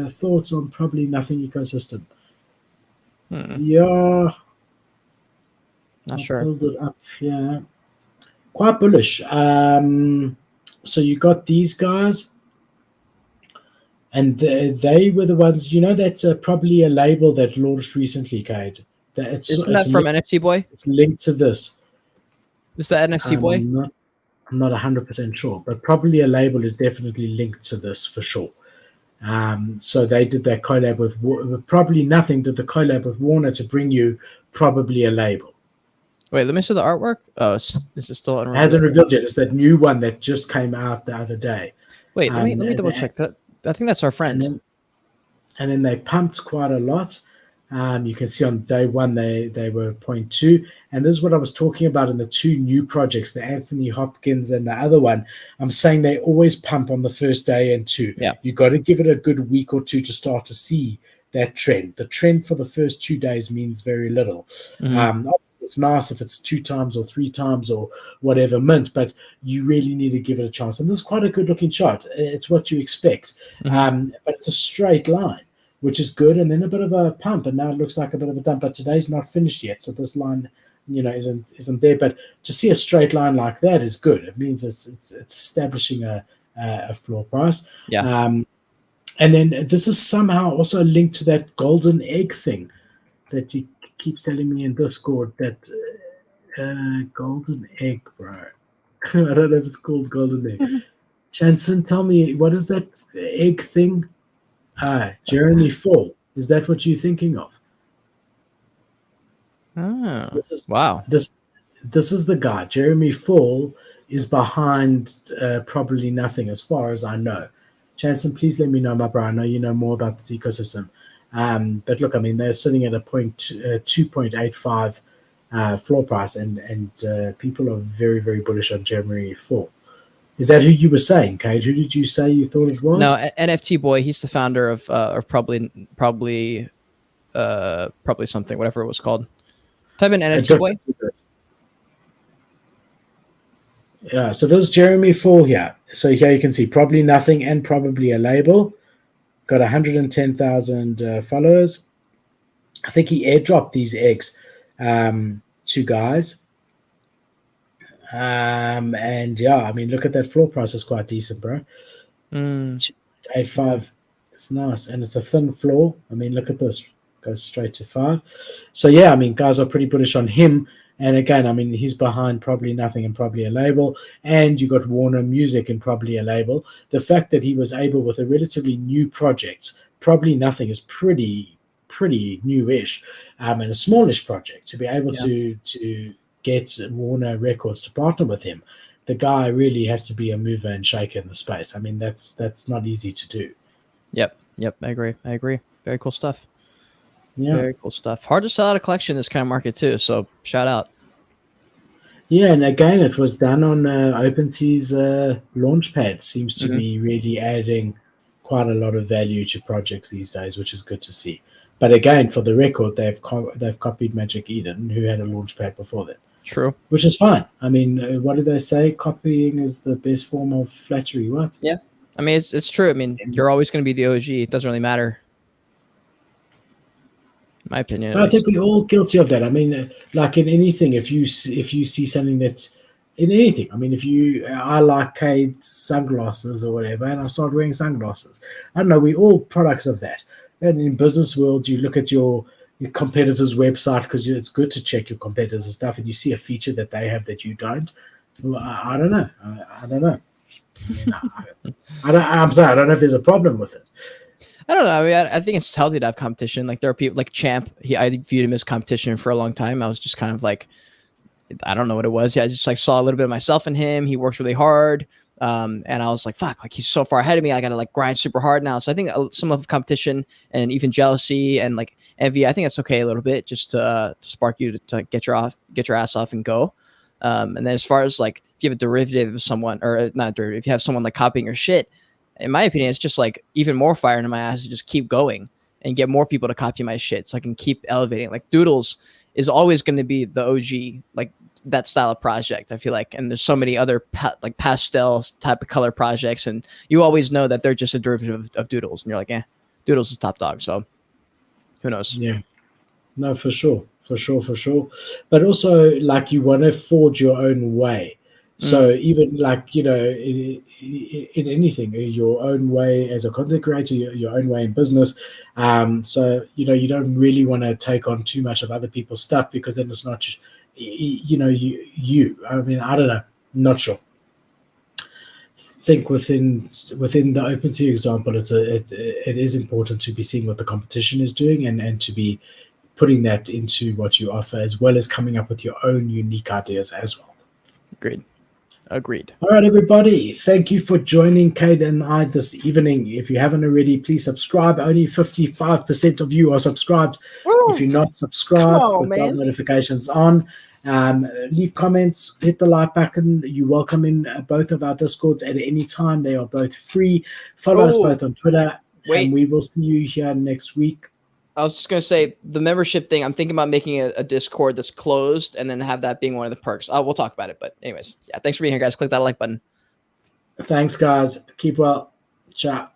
thoughts on Probably Nothing ecosystem? Hmm. Yeah, Not I sure. pulled it up here. Quite bullish. So you got these guys, and they were the ones. You know, that's probably a label that launched recently, Kate. That Isn't that from NFT Boy? it's linked to this. Is that NFT Um, Boy? I'm not I'm not 100% sure, but probably a label is definitely linked to this for sure. So they did that collab with Probably Nothing did the collab with Warner to bring you Probably a Label. Wait, let me see the artwork. Oh, this is still It hasn't unrevealed. revealed yet. It's that new one that just came out the other day. Wait, let me double The, check that. I think that's our and friend. then they pumped quite a lot. You can see on day one they were point 0.2, and this is what I was talking about in the two new projects, the Anthony Hopkins and the other one. I'm saying they always pump on the first day and two. Yeah. You got to give it a good week or two to start to see that trend. The trend for the first 2 days means very little. Hmm. It's nice if it's 2 times or 3 times or whatever mint, but you really need to give it a chance. And this is quite a good looking chart. It's what you expect, Hmm. but it's a straight line, which is good, and then a bit of a pump, and now it looks like a bit of a dump. But today's not finished yet, so this line, isn't there. But to see a straight line like that is good. It means it's establishing a floor price. Yeah. And then this is somehow also linked to that golden egg thing that you keeps telling me in Discord that golden egg, bro. I don't know if it's called golden egg. Jansen, tell me, what is that egg thing? Jeremy Fall. Is that what you're thinking of? Oh, This is wow. this is the guy. Jeremy Fall is behind Probably Nothing, as far as I know. Jansen, please let me know, my bro. I know you know more about this ecosystem. But look, I mean, they're sitting at a 2.85 floor price, and people are very, very bullish on Jeremy Fall. Is that who you were saying, Kate? Who did you say you thought it was? No, NFT Boy. He's the founder of probably something, whatever it was called. Type in NFT Boy. Yeah, so there's Jeremy Fall here. So here you can see Probably Nothing and Probably a Label. Got 110,000 followers. I think he airdropped these eggs to guys. And yeah, I mean, look at that floor price is quite decent, bro. 2.85. It's nice. And it's a thin floor. I mean, look at this. Goes straight to 5. So yeah, I mean, guys are pretty bullish on him. And again, I mean, he's behind Probably Nothing and Probably a Label. And you got Warner Music and Probably a Label. The fact that he was able with a relatively new project, Probably Nothing is pretty newish, and a smallish project, to be able to get Warner Records to partner with him. The guy really has to be a mover and shaker in the space. I mean, that's not easy to do. Yep. I agree. Very cool stuff. Yeah. Very cool stuff. Hard to sell out a collection in this kind of market too. So shout out. Yeah, and again, it was done on OpenSea's Launchpad. Seems to be really adding quite a lot of value to projects these days, which is good to see. But again, for the record, they've copied Magic Eden, who had a Launchpad before that. True. Which is fine. I mean, what do they say? Copying is the best form of flattery. What? Yeah. I mean, it's true. I mean, you're always going to be the OG. It doesn't really matter. In my opinion. I think we're all guilty of that. I mean, like in anything, if you see something that's in anything, I mean, I like Cade's sunglasses or whatever, and I start wearing sunglasses. I don't know. We all products of that. And in business world, you look at your competitor's website because it's good to check your competitors and stuff, and you see a feature that they have that you don't. Well, I don't know. I don't know. I'm sorry. I don't know if there's a problem with it. I don't know. I mean, I think it's healthy to have competition. Like there are people like Champ. I viewed him as competition for a long time. I was just kind of like, I don't know what it was. Yeah, I just like saw a little bit of myself in him. He works really hard. And I was like, fuck, like he's so far ahead of me. I got to like grind super hard now. So I think some of competition and even jealousy and like envy, I think it's okay a little bit just to spark you to get your ass off and go. And then as far as like, if you have a derivative of someone or not derivative, if you have someone like copying your shit, in my opinion, it's just like even more fire into my ass to just keep going and get more people to copy my shit so I can keep elevating. Like Doodles is always going to be the OG, like that style of project, I feel like. And there's so many other like pastel type of color projects, and you always know that they're just a derivative of Doodles, and you're like, Doodles is top dog. So who knows? Yeah. No, for sure. But also, like, you want to forge your own way. So even like, in anything, your own way as a content creator, your own way in business. So, you don't really want to take on too much of other people's stuff, because then it's not, you. I mean, I don't know. Not sure. Think within the OpenSea example, it is important to be seeing what the competition is doing, and to be putting that into what you offer, as well as coming up with your own unique ideas as well. Agreed. All right, everybody. Thank you for joining Kate and I this evening. If you haven't already, please subscribe. Only 55% of you are subscribed. Woo! If you're not subscribed, Come on, with bell man. notifications on, leave comments, hit the like button. You're welcome in both of our Discords at any time. They are both free. Follow us both on Twitter, Wait. and we will see you here next week. I was just going to say the membership thing. I'm thinking about making a Discord that's closed and then have that being one of the perks. We'll talk about it. But anyways, yeah, thanks for being here, guys. Click that like button. Thanks, guys. Keep well. Ciao.